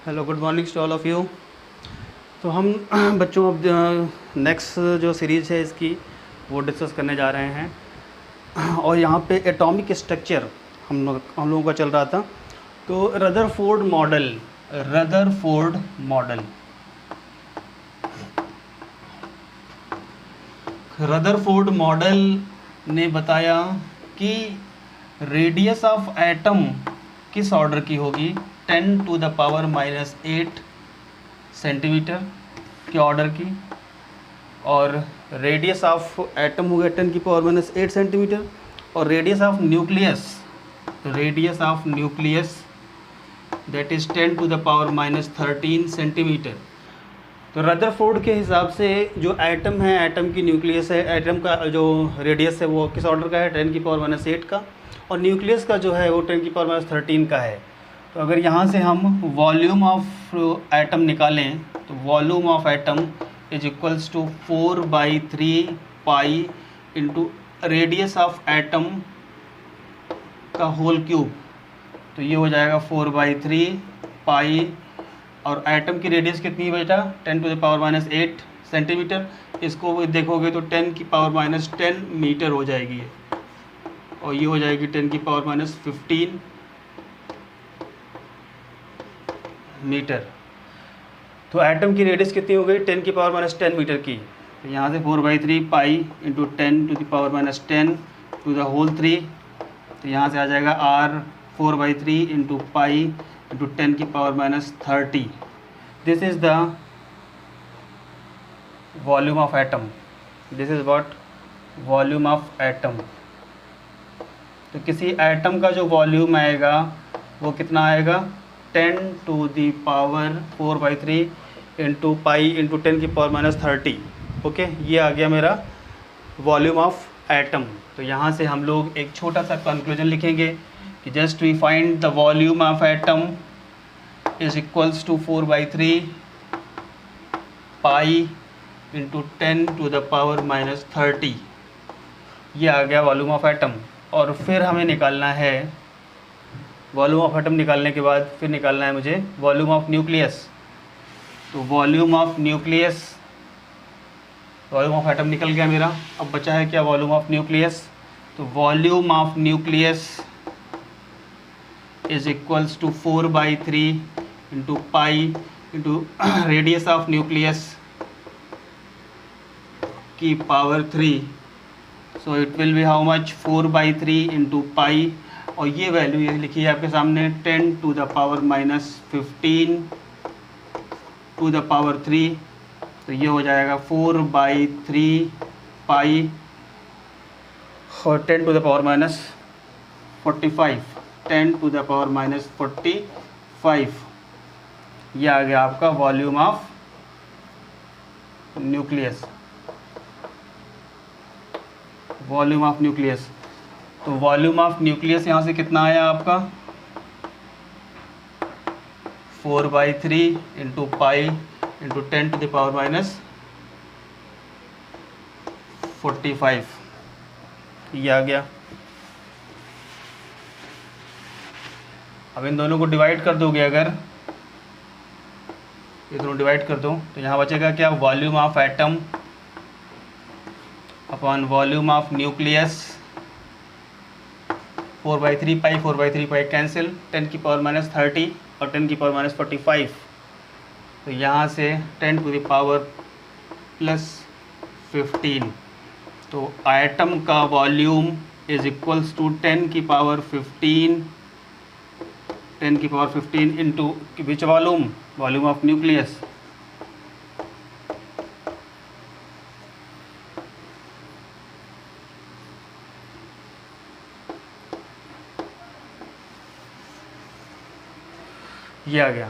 Hello, good morning to all of you. तो हम बच्चों अब नेक्स्ट जो सीरीज़ है इसकी वो डिस्कस करने जा रहे हैं। और यहाँ पे एटॉमिक स्ट्रक्चर हम लोगों का चल रहा था। तो रदरफोर्ड मॉडल ने बताया कि रेडियस ऑफ एटम किस ऑर्डर की होगी, 10⁻⁻8 सेंटीमीटर के ऑर्डर की, और रेडियस ऑफ एटम हो गया 10⁻⁻8 सेंटीमीटर, और radius of nucleus that is 10⁻13 centimetre. तो रदरफोर्ड के हिसाब से जो एटम है, एटम की न्यूक्लियस है, एटम का जो रेडियस है वो किस ऑर्डर का है, 10⁻⁻8 का, और न्यूक्लियस का जो है वो 10⁻13 का है। तो अगर यहाँ से हम वॉल्यूम ऑफ एटम निकालें तो volume of atom is equals to 4/3 pi into radius of atom का होल क्यूब। तो ये हो जाएगा 4/3 पाई, और एटम की रेडियस कितनी है बेटा, 10⁻⁻8 सेंटीमीटर। इसको देखोगे तो 10⁻⁻10 मीटर हो जाएगी ये, और ये हो जाएगी 10⁻⁻15 मीटर। तो एटम की रेडियस कितनी हो गई, 10⁻⁻10 मीटर की। तो यहाँ से 4/3 pi into 10⁻⁻10 to the whole 3। तो यहाँ से आ जाएगा R 4/3 into pi into 10⁻⁻30। This is the volume of atom. This is what, volume of atom. तो किसी एटम का जो वॉल्यूम आएगा वो कितना आएगा, 10⁻⁴/3 इंटू पाई इंटू 10⁻⁻30। ओके, ये आ गया मेरा वॉल्यूम ऑफ एटम। तो यहाँ से हम लोग एक छोटा सा कंक्लूजन लिखेंगे कि just we find the volume of atom is equals to 4/3 pi into 10⁻⁻30। ये आ गया वॉल्यूम ऑफ एटम। और फिर हमें निकालना है, वॉल्यूम ऑफ एटम निकालने के बाद फिर निकालना है मुझे वॉल्यूम ऑफ न्यूक्लियस। तो वॉल्यूम ऑफ एटम निकल गया मेरा। अब बचा है क्या, वॉल्यूम ऑफ न्यूक्लियस। तो volume of nucleus is equals to 4/3 into pi into radius of nucleus की power 3। So it will be how much, 4/3 into pi, और ये वैल्यू ये लिखी है आपके सामने 10⁻⁻15 टू द पावर 3। तो ये हो जाएगा 4/3 पाई और 10⁻⁻45, 10⁻⁻45। ये आ गया आपका volume of nucleus. Volume of nucleus. तो वॉल्यूम ऑफ न्यूक्लियस यहाँ से कितना आया आपका, 4/3 इंटू पाई इंटू 10⁻⁴45। ये आ गया। अब इन दोनों को डिवाइड कर दोगे, अगर ये दोनों डिवाइड कर दो तो यहाँ बचेगा क्या, volume of atom upon volume of nucleus. 4/3 pi 4/3 pi cancel, 10⁻⁻30 और 10⁻⁻45। तो यहाँ से 10⁻+15। तो एटम का volume is equals to 10⁻15 into which volume of nucleus. ये आ गया।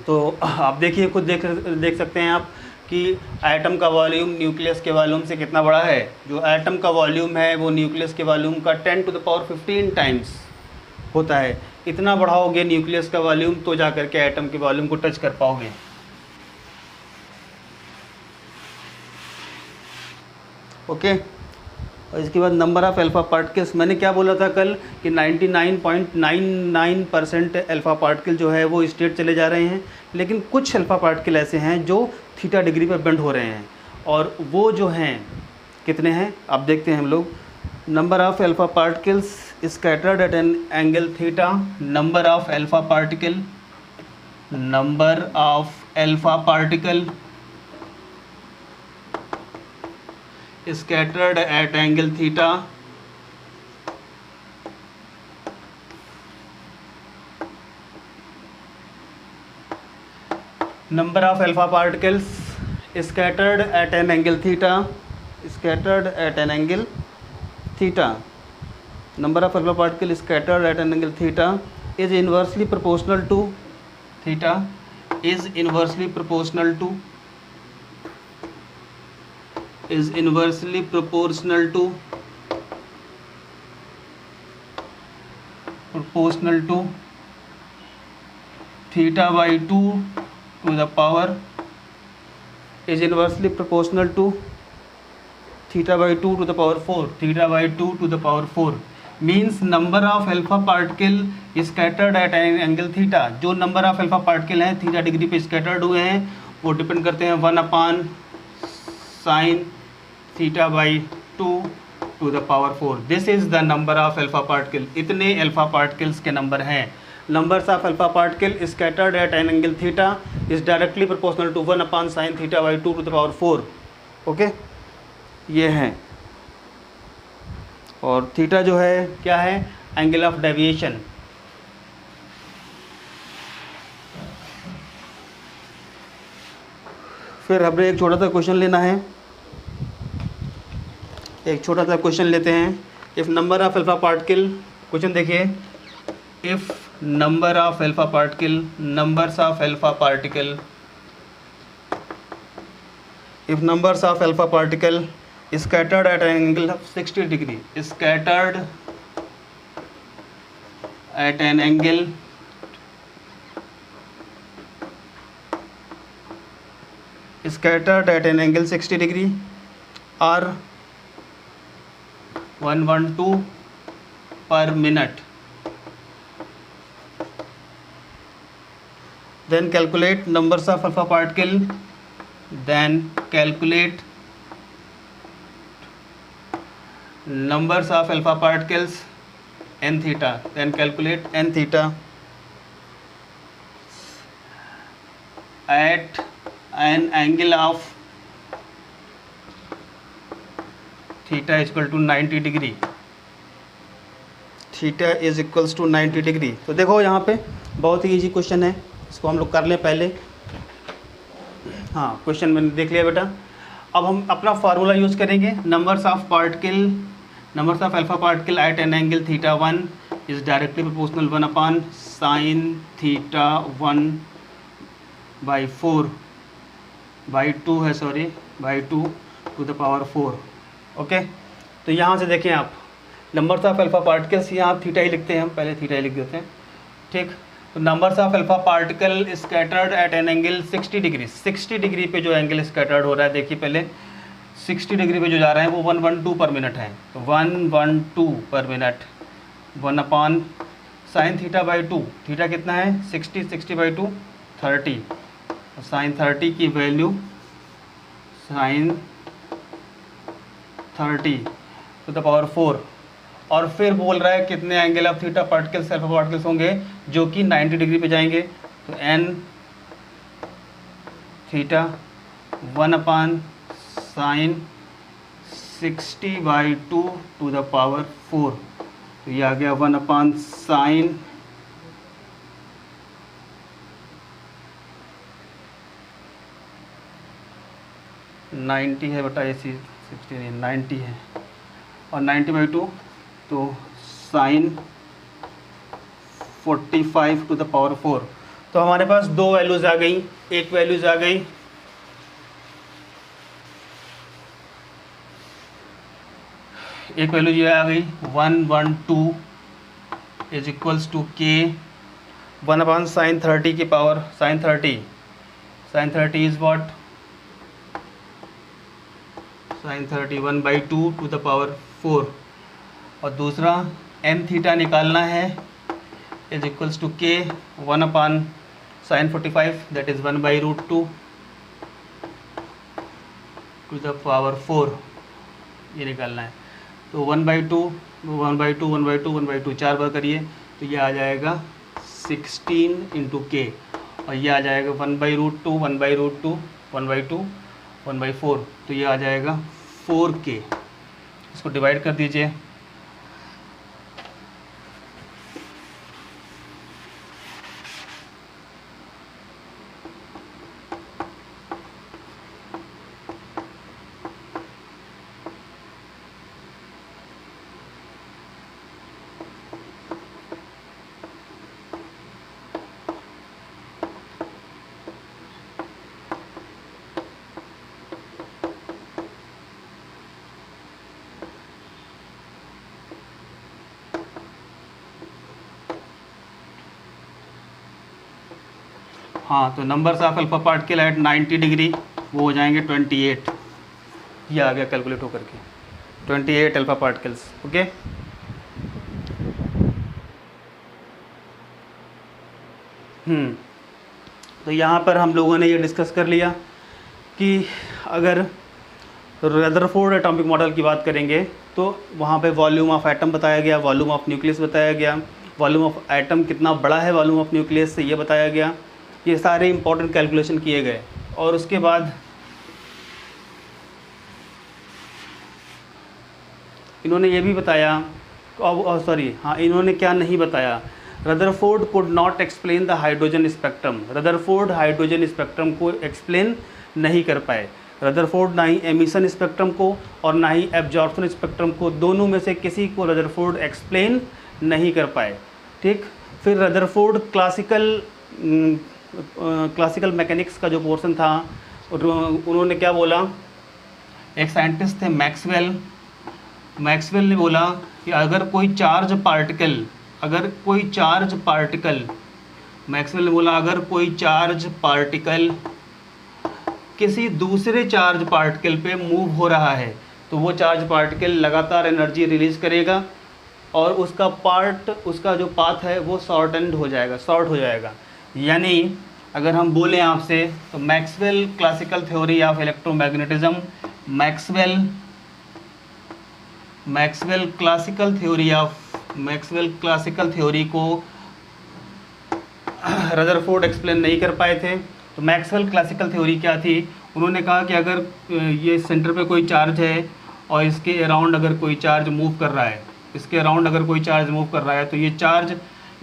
तो आप देखिए, खुद देख सकते हैं आप कि एटम का वॉल्यूम न्यूक्लियस के वॉल्यूम से कितना बड़ा है। जो एटम का वॉल्यूम है वो न्यूक्लियस के वॉल्यूम का 10⁻15 टाइम्स होता है। इतना बढ़ाओगे न्यूक्लियस का वॉल्यूम तो जा कर के एटम के वॉल्यूम को टच कर पाओगे। ओके, और इसके बाद नंबर ऑफ़ अल्फ़ा पार्टिकल्स, मैंने क्या बोला था कल कि 99.99% अल्फ़ा पार्टिकल जो है वो स्ट्रेट चले जा रहे हैं, लेकिन कुछ अल्फ़ा पार्टिकल ऐसे हैं जो थीटा डिग्री पर बेंड हो रहे हैं, और वो जो हैं कितने हैं आप देखते हैं हम लोग। Number of alpha particles scattered at an angle theta, number of alpha particle, number of alpha particle scattered at angle theta, number of alpha particles scattered at an angle theta, scattered at an angle theta, number of alpha particles scattered at an angle theta is inversely proportional to theta, is inversely proportional to, is inversely proportional to theta by 2 to the power, is inversely proportional to theta by 2 to the power 4, theta by 2 to the power 4 means number of alpha particle scattered at an angle theta, जो number of alpha particle हैं theta degree पे scattered हुए हैं वो depend करते हैं 1/sin theta by 2 to the power 4. This is the number of alpha particle. इतने alpha particles के नंबर हैं. Numbers of alpha particle scattered at an angle theta is directly proportional to 1/sin theta by 2 to the power 4. Okay ये हैं, और theta जो है क्या है, एंगल ऑफ डेविएशन। फिर हमें एक छोटा सा क्वेश्चन लेना है, एक छोटा सा क्वेश्चन लेते हैं। If number of alpha particle, question देखिए, if number of alpha particle, numbers of alpha particle, if numbers of alpha particle scattered at an angle of 60 degree, scattered at an angle scattered at an angle 60 degree or 112 per minute, then calculate numbers of alpha particle, then calculate numbers of alpha particles n theta, then calculate n theta at an angle of theta is equal to 90 degree, theta is equals to 90 degree। तो देखो यहाँ पे बहुत ही easy question है, इसको हम लोग कर लें पहले। हाँ क्वेश्चन मैंने देख लिया बेटा। अब हम अपना फार्मूला यूज़ करेंगे, numbers of particle, numbers of alpha particle at an angle theta 1 is directly proportional 1/sin theta 1/4/2 है, sorry by 2 to the power 4। Okay तो यहाँ से देखें आप, नंबर्स ऑफ अल्फा पार्टिकल्स, यहाँ आप थीटा ही लिखते हैं, हम पहले थीटा ही लिख देते हैं, ठीक। तो numbers of alpha particle scattered at an angle 60 degree, 60 degree पे जो एंगल स्कैटर्ड हो रहा है, देखिए पहले 60 डिग्री पे जो जा रहे हैं वो 112 पर मिनट है, तो 112 पर minute 1/sin theta by 2, theta कितना है 60, 60/2 30, और sin 30 की value sin 30 to the power 4, और फिर बोल रहा है कितने angle of theta particles, alpha particles होंगे जो कि 90 डिग्री पे जाएंगे, तो n theta 1/sin 60/2 to the power 4, तो ये आ गया 1/sin 90 है बेटा, ऐसी 60 नहीं 90 है, और 90/2 तो sin 45 to the power 4। तो हमारे पास दो वैल्यूज़ आ गई, एक वैल्यूज़ आ गई एक वैल्यू ये आ गई 112 इज इक्वल्स टू के 1/sin 30 की power sin 30 is what sin 30 1/2 to the power 4, और दूसरा एन थीटा निकालना है इज इक्वल्स टू के 1/sin45, that is 1/√2 to the power 4, ये निकालना है। तो 1/2 1/2 1/2 1/2 4 बार करिए तो ये आ जाएगा 16 इंटू के, और ये आ जाएगा 1/√2 1/√2 1/2 1/4, तो ये आ जाएगा 4K। इसको डिवाइड कर दीजिए। हाँ, तो numbers of alpha particle at 90 degree वो हो जाएंगे 28, ये आ गया कैलकुलेट होकर के 28 अल्फा पार्टिकल्स। ओके, तो यहाँ पर हम लोगों ने ये डिस्कस कर लिया कि अगर रदरफोर्ड एटॉमिक मॉडल की बात करेंगे तो वहाँ पे वॉल्यूम ऑफ एटम बताया गया, वॉल्यूम ऑफ न्यूक्लियस बताया गया, वॉल्यूम ऑफ एटम कितना बड़ा है वॉल्यूम ऑफ न्यूक्लियस से ये बताया गया, ये सारे इंपॉर्टेंट कैलकुलेशन किए गए। और उसके बाद इन्होंने ये भी बताया, इन्होंने क्या नहीं बताया, Rutherford could not explain the hydrogen spectrum. Rutherford hydrogen spectrum को एक्सप्लेन नहीं कर पाए। रदरफोर्ड ना ही एमिशन स्पेक्ट्रम को और ना ही एब्जॉर्प्शन स्पेक्ट्रम को, दोनों में से किसी को रदरफोर्ड एक्सप्लेन नहीं कर पाए। ठीक, फिर रदरफोर्ड क्लासिकल मैकेनिक्स का जो पोर्शन था उन्होंने क्या बोला, एक साइंटिस्ट थे मैक्सवेल ने बोला कि अगर कोई चार्ज पार्टिकल किसी दूसरे चार्ज पार्टिकल पे मूव हो रहा है तो वो चार्ज पार्टिकल लगातार एनर्जी रिलीज करेगा और उसका जो पाथ है वो शॉर्ट हो जाएगा। यानी अगर हम बोलें आपसे तो Maxwell classical theory of electromagnetism, Maxwell classical theory को रदरफोर्ड एक्सप्लेन नहीं कर पाए थे। तो मैक्सवेल क्लासिकल थ्योरी क्या थी, उन्होंने कहा कि अगर ये सेंटर पे कोई चार्ज है और इसके अराउंड अगर कोई चार्ज मूव कर रहा है तो ये चार्ज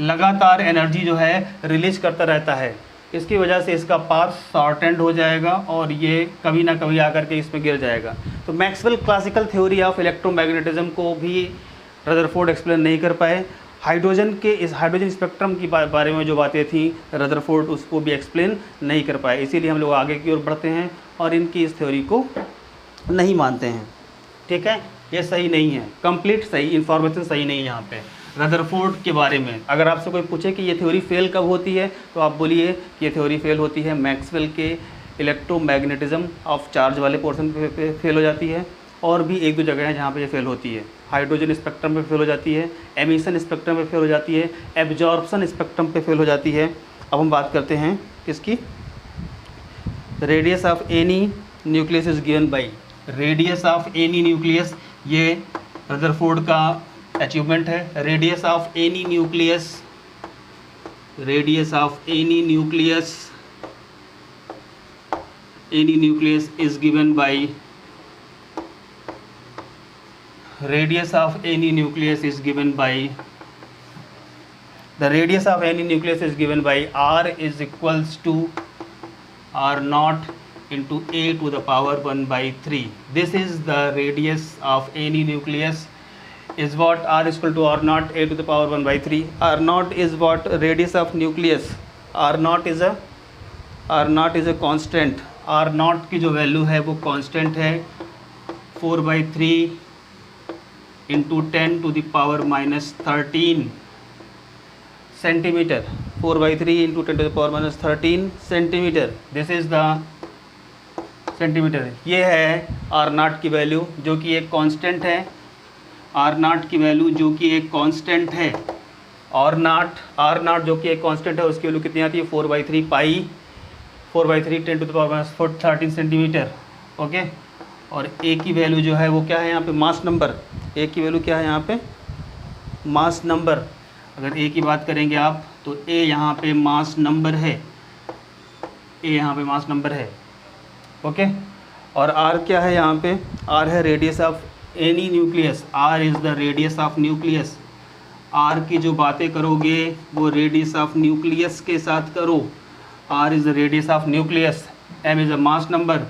लगातार एनर्जी जो है रिलीज करता रहता है। इसकी वजह से इसका पाथ शॉर्ट हो जाएगा और ये कभी ना कभी आकर के इसमें गिर जाएगा। तो Maxwell classical theory of electromagnetism को भी रदरफोर्ड एक्सप्लेन नहीं कर पाए। हाइड्रोजन स्पेक्ट्रम की बारे में जो बातें थी रदरफोर्ड उसको भी एक्सप्लेन नहीं कर पाए। इसीलिए हम लोग आगे की ओर बढ़ते हैं और इनकी इस थ्योरी को नहीं मानते हैं। ठीक है, ये सही नहीं है, कंप्लीट सही इन्फॉर्मेशन सही नहीं है यहाँ पे रदरफोर्ड के बारे में। अगर आपसे कोई पूछे कि ये थ्योरी फेल कब होती है तो आप बोलिए कि ये थ्योरी फेल होती है मैक्सवेल के इलेक्ट्रोमैग्नेटिज्म ऑफ चार्ज वाले पोर्शन पे फेल हो जाती है, और भी एक दो जगह है जहाँ पे ये फेल होती है। हाइड्रोजन स्पेक्ट्रम पे फेल हो जाती है, एमिशन स्पेक्ट्रम पे फेल हो जाती है, एब्जॉर्प्शन स्पेक्ट्रम पे फेल हो जाती है। अब हम बात करते हैं किसकी, radius of any nucleus is given by, radius of any nucleus, ये रदरफोर्ड का अचीवमेंट है। Radius of any nucleus is given by, radius of any nucleus is given by r is equals to r naught into a to the power 1/3. This is the radius of any nucleus is what r is equal to r naught a to the power 1/3. r naught is what radius of nucleus, r naught is a constant, r naught की जो value है वो constant है 4/3 into 10 to the power minus 13 centimetre, 4/3 into 10 to the power minus 13 centimetre. This is the centimetre. ये है are not की value जो कि एक कांस्टेंट है आर नाट की वैल्यू जो कि एक कांस्टेंट है, आर नाट जो कि एक कांस्टेंट है, उसकी वैल्यू कितनी आती है 4/3 pi, 4/3 10 to the power -13 centimetre. Okay, और ए की वैल्यू जो है वो क्या है यहाँ पे, मास नंबर। ए की वैल्यू क्या है यहाँ पे, मास नंबर। अगर ए की बात करेंगे आप तो ए यहाँ पे मास नंबर है, ए यहाँ पे मास नंबर है। ओके, और आर क्या है यहाँ पे, आर है radius of any nucleus, R is the radius of nucleus. R की जो बातें करोगे वो रेडियस ऑफ न्यूक्लियस के साथ करो। R is the radius of nucleus, M is a mass number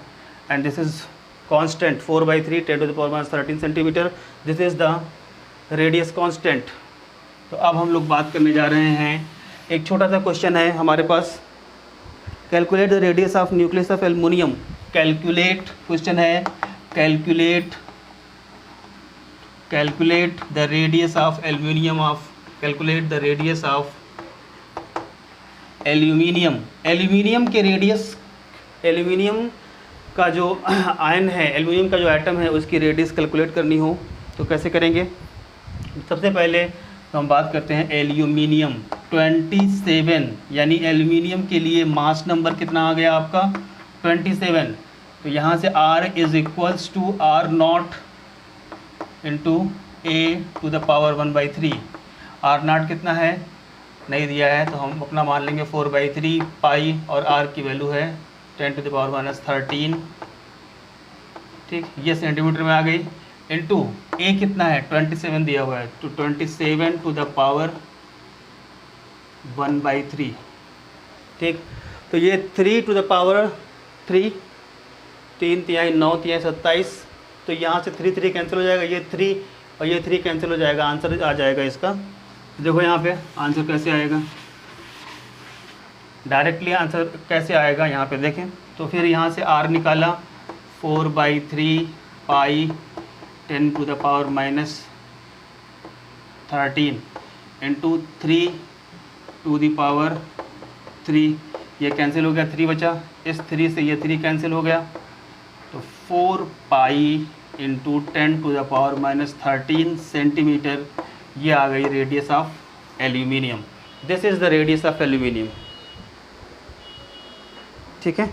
and this is constant 4/3 10 to the power -13 centimetre. This is the radius constant. तो अब हम लोग बात करने जा रहे हैं, एक छोटा सा क्वेश्चन है हमारे पास, calculate the radius of nucleus of aluminium. Calculate, question है calculate the radius of aluminium of, calculate the radius of aluminium. Aluminium के रेडियस, एल्यूमिनियम का जो आयन है, एल्यूमिनियम का जो एटम है उसकी रेडियस कैलकुलेट करनी हो तो कैसे करेंगे। सबसे पहले तो हम बात करते हैं एल्यूमिनियम 27, यानी एल्यूमिनियम के लिए मास नंबर कितना आ गया आपका 27। तो यहाँ से R is equals to R0 into A to the power 1/3। R0 कितना है नहीं दिया है तो हम अपना मान लेंगे 4/3 पाई, और R की वैल्यू है 10 टू द पावर -13। ठीक, ये सेंटीमीटर में आ गई, इंटू ए कितना है 27 दिया हुआ है, तो 27 टू द पावर 1/3। ठीक, तो ये 3 टू द पावर 3, 3 तिहाई 9 तिहाई 27, तो यहाँ से 3 कैंसिल हो जाएगा, ये 3 और ये 3 कैंसिल हो जाएगा, आंसर आ जाएगा इसका। देखो यहाँ पे आंसर कैसे आएगा, डायरेक्टली आंसर कैसे आएगा यहाँ पे देखें। तो फिर यहाँ से R निकाला 4/3 pi 10 to the power -13 into 3 to the power 3, ये कैंसिल हो गया, 3 बचा, इस 3 से ये 3 कैंसिल हो गया, तो 4 pi into 10 to the power -13 centimetre, ये आ गई radius of aluminium. This is the radius of aluminium. ठीक है,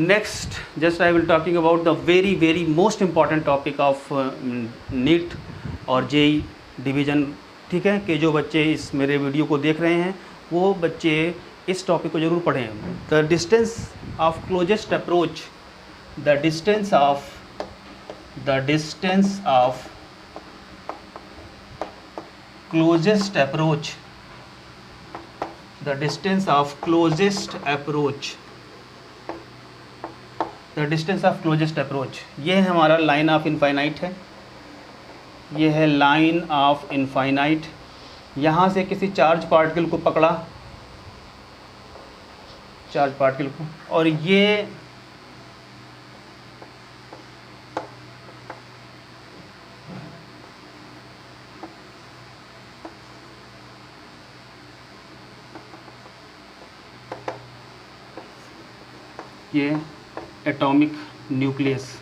next just I will talking about the very most important topic of NEET और JEE डिवीज़न। ठीक है, कि जो बच्चे इस मेरे वीडियो को देख रहे हैं वो बच्चे इस टॉपिक को ज़रूर पढ़ें। The distance of closest approach, the distance of closest approach, the distance of closest approach, the distance of closest approach, ये है हमारा लाइन ऑफ इनफाइनाइट है, ये है लाइन ऑफ इनफाइनाइट। यहाँ से किसी चार्ज पार्टिकल को पकड़ा, चार्ज पार्टिकल को, और ये एटॉमिक न्यूक्लियस,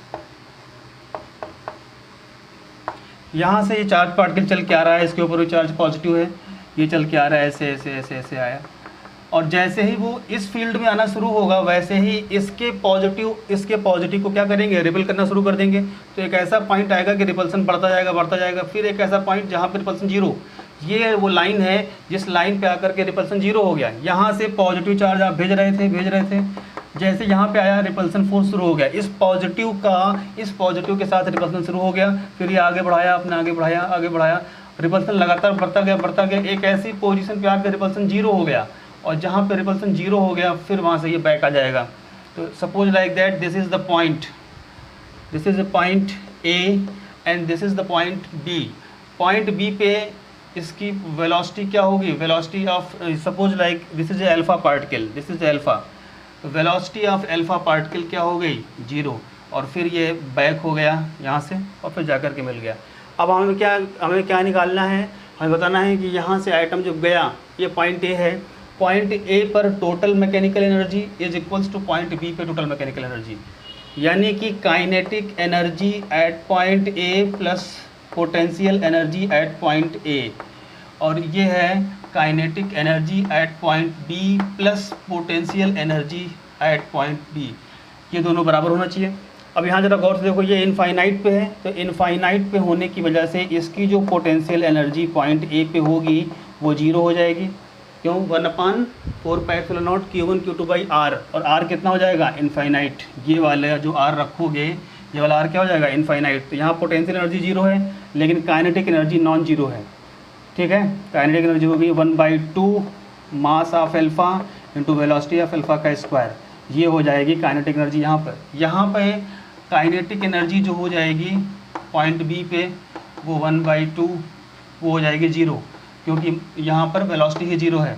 यहाँ से ये चार्ज पार्टिकल चल के आ रहा है, इसके ऊपर वो चार्ज पॉजिटिव है, ये चल के आ रहा है ऐसे ऐसे ऐसे ऐसे आया, और जैसे ही वो इस फील्ड में आना शुरू होगा वैसे ही इसके पॉजिटिव को क्या करेंगे, रिपल करना शुरू कर देंगे। तो एक ऐसा पॉइंट आएगा कि रिपल्सन बढ़ता जाएगा, फिर एक ऐसा पॉइंट जहाँ पर रिपल्सन 0, ये वो लाइन है जिस लाइन पे आकर के रिपल्सन 0 हो गया। यहाँ से पॉजिटिव चार्ज आप भेज रहे थे, जैसे यहाँ पे आया रिपल्सन फोर्स शुरू हो गया, इस पॉजिटिव के साथ रिपल्सन शुरू हो गया, फिर ये आगे बढ़ाया, आगे बढ़ाया, रिपल्सन लगातार बढ़ता गया, एक ऐसी पोजीशन पे आकर रिपल्सन 0 हो गया, और जहाँ पे रिपल्सन 0 हो गया फिर वहाँ से ये बैक आ जाएगा। तो suppose like that this is the point, this is the point A and this is the point B. Point B पे इसकी वेलोसिटी क्या होगी, velocity of, suppose like this is alpha particle, this is alpha, velocity of alpha particle क्या हो गई 0, और फिर ये बैक हो गया यहाँ से और फिर जाकर के मिल गया। अब हमें क्या निकालना है, हमें बताना है कि यहाँ से आइटम जो गया, ये पॉइंट ए है, पॉइंट ए पर total mechanical energy is equals to point B पे टोटल मैकेनिकल एनर्जी, यानी कि kinetic energy at point A plus potential energy at point A, और ये है kinetic energy at point B plus potential energy at point B, ये दोनों बराबर होना चाहिए। अब यहाँ जरा गौर से देखो, ये इनफाइनाइट पे है, तो इनफाइनाइट पे होने की वजह से इसकी जो पोटेंशियल एनर्जी पॉइंट ए पे होगी वो जीरो हो जाएगी। क्यों? 1/4πε0 Q1 Q2 बाई आर, और आर कितना हो जाएगा? इनफाइनाइट। ये वाला जो आर रखोगे, ये वाला आर क्या हो जाएगा? इनफाइनाइट। तो यहाँ पोटेंशियल एनर्जी जीरो है, लेकिन काइनेटिक एनर्जी नॉन जीरो है। ठीक है, काइनेटिक एनर्जी होगी 1/2 mass of alpha into velocity of alpha का स्क्वायर, ये हो जाएगी काइनेटिक एनर्जी। यहाँ पे काइनेटिक एनर्जी जो हो जाएगी पॉइंट बी पे वो 1/2 वो हो जाएगी जीरो, क्योंकि यहाँ पर वेलोसिटी ही जीरो है।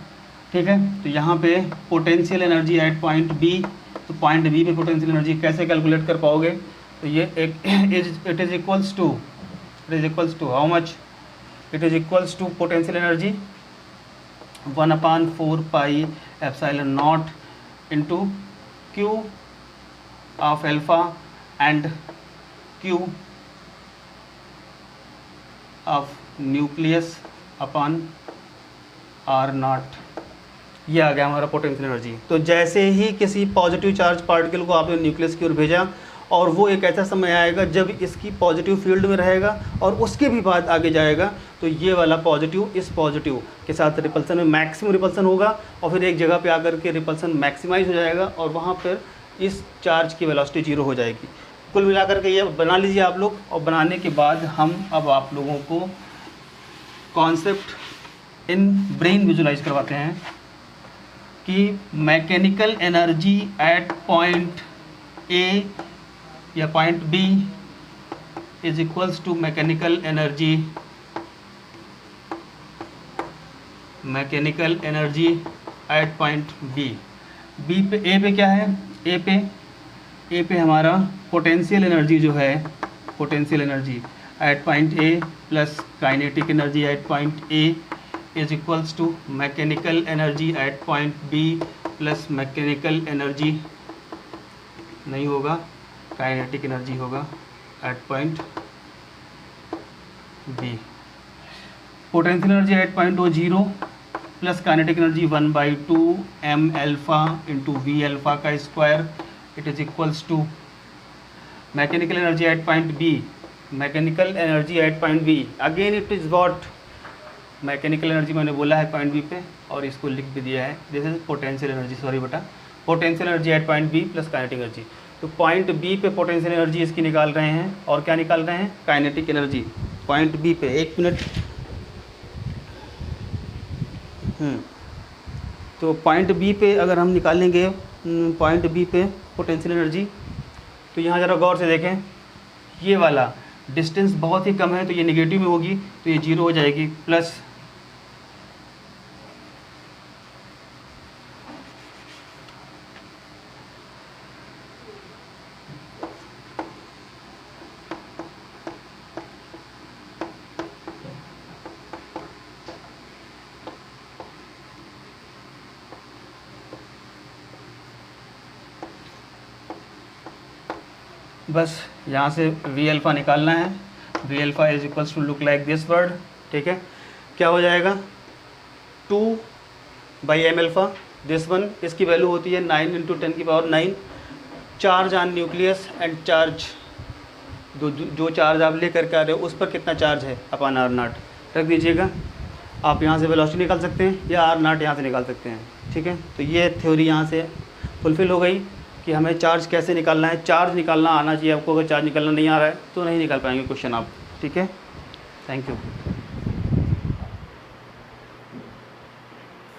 ठीक है, तो यहाँ पे potential energy at point B, तो पॉइंट बी पे पोटेंशियल एनर्जी कैसे कैलकुलेट कर पाओगे? तो ये it is equals to how much? It is equals to potential energy 1/4πε0 into Q of alpha and Q of nucleus upon R0। ये आ गया हमारा पोटेंशियल एनर्जी। तो जैसे ही किसी पॉजिटिव चार्ज पार्टिकल को आपने न्यूक्लियस की ओर भेजा, और वो एक ऐसा समय आएगा जब इसकी पॉजिटिव फील्ड में रहेगा और उसके भी बाद आगे जाएगा, तो ये वाला पॉजिटिव इस पॉजिटिव के साथ रिपल्सन में मैक्सिमम रिपल्सन होगा, और फिर एक जगह पे आकर के रिपल्सन मैक्सिमाइज हो जाएगा, और वहाँ पर इस चार्ज की वेलोसिटी जीरो हो जाएगी। कुल मिलाकर के ये बना लीजिए आप लोग, और बनाने के बाद हम अब आप लोगों को कॉन्सेप्ट इन ब्रेन विजुलाइज करवाते हैं कि mechanical energy at point A या point B is equals to mechanical energy at point B. B पे ए पे क्या है? ए पे हमारा पोटेंशियल एनर्जी जो है, potential energy at point A plus kinetic energy at point A is equals to mechanical energy at point B plus mechanical energy नहीं होगा, काइनेटिक एनर्जी होगा at point B. Potential energy at point O zero plus kinetic energy 1/2 m alpha into V alpha का square, it is equals to mechanical energy at point B. Mechanical energy at point B again it is what? Mechanical energy मैंने बोला है point B पे, और इसको लिख भी दिया है, this is potential energy, sorry बेटा, potential energy at point B plus kinetic energy. तो पॉइंट बी पे पोटेंशियल एनर्जी इसकी निकाल रहे हैं, और क्या निकाल रहे हैं? काइनेटिक एनर्जी पॉइंट बी पे। एक मिनट, तो पॉइंट बी पे अगर हम निकालेंगे पॉइंट बी पे पोटेंशियल एनर्जी, तो यहाँ ज़रा गौर से देखें, ये वाला डिस्टेंस बहुत ही कम है, तो ये नेगेटिव में होगी, तो ये जीरो हो जाएगी, प्लस बस यहाँ से वी अल्फ़ा निकालना है। V alpha is equals to look like this word. ठीक है, क्या हो जाएगा? 2/m अल्फ़ा, दिस वन, इसकी वैल्यू होती है 9 × 10⁹ charge on nucleus and charge, जो चार्ज आप ले करके आ रहे हो उस पर कितना चार्ज है अपॉन R0 रख दीजिएगा। आप यहाँ से वेलोसिटी निकाल सकते हैं या R0 यहाँ से निकाल सकते हैं। ठीक है, तो ये थ्योरी यहाँ से फुलफ़िल हो गई कि हमें चार्ज कैसे निकालना है। चार्ज निकालना आना चाहिए आपको, अगर चार्ज निकालना नहीं आ रहा है तो नहीं निकाल पाएंगे क्वेश्चन आप। ठीक है, थैंक यू।